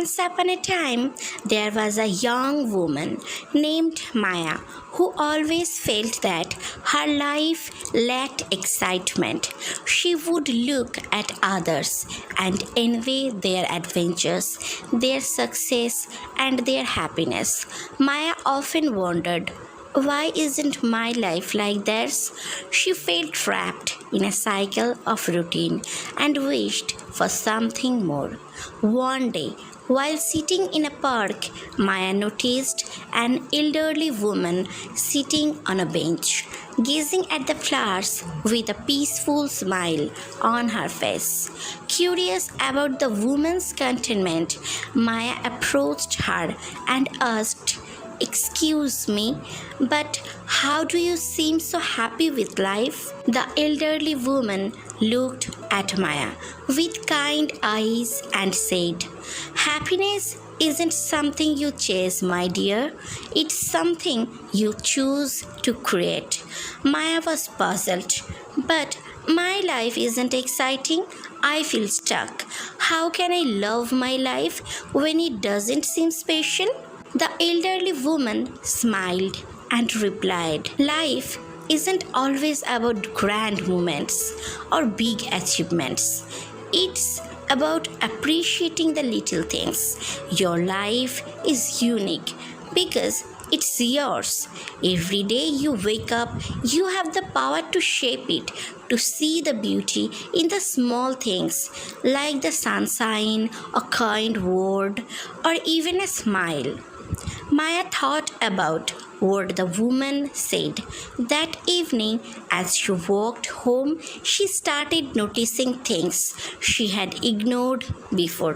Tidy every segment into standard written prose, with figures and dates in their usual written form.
Once upon a time, there was a young woman named Maya who always felt that her life lacked excitement. She would look at others and envy their adventures, their success, and their happiness. Maya often wondered, why isn't my life like theirs? She felt trapped in a cycle of routine and wished for something more. One day, while sitting in a park, Maya noticed an elderly woman sitting on a bench, gazing at the flowers with a peaceful smile on her face. Curious about the woman's contentment, Maya approached her and asked, "Excuse me, but how do you seem so happy with life?" The elderly woman looked at Maya with kind eyes and said, "Happiness isn't something you chase, my dear. It's something you choose to create." Maya was puzzled. "But my life isn't exciting. I feel stuck. How can I love my life when it doesn't seem special?" The elderly woman smiled and replied, "Life isn't always about grand moments or big achievements. It's about appreciating the little things. Your life is unique because it's yours. Every day you wake up, you have the power to shape it, to see the beauty in the small things like the sunshine, a kind word, or even a smile." Maya thought about what the woman said. That evening, as she walked home, she started noticing things she had ignored before.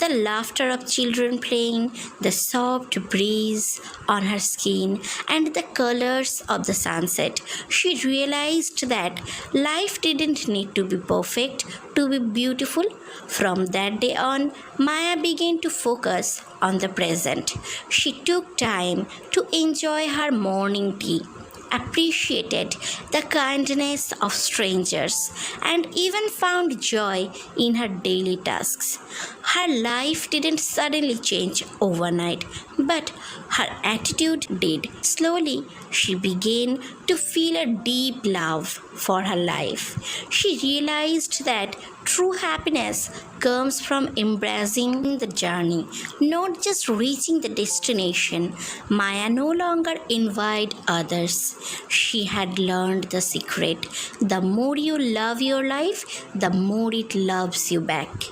The laughter of children playing, the soft breeze on her skin, and the colors of the sunset. She realized that life didn't need to be perfect to be beautiful. From that day on, Maya began to focus on the present. She took time to enjoy her morning tea, appreciated the kindness of strangers, and even found joy in her daily tasks. Her life didn't suddenly change overnight, but her attitude did. Slowly, she began to feel a deep love for her life. She realized that true happiness comes from embracing the journey, not just reaching the destination. Maya no longer envied others. She had learned the secret. The more you love your life, the more it loves you back.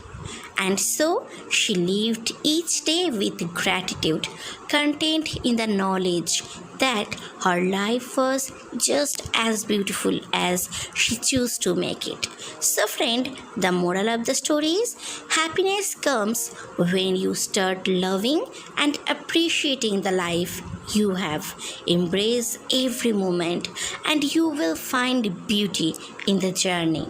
And so she lived each day with gratitude, content in the knowledge that her life was just as beautiful as she chose to make it. So, friend, the moral of the story is happiness comes when you start loving and appreciating the life you have. Embrace every moment, and you will find beauty in the journey.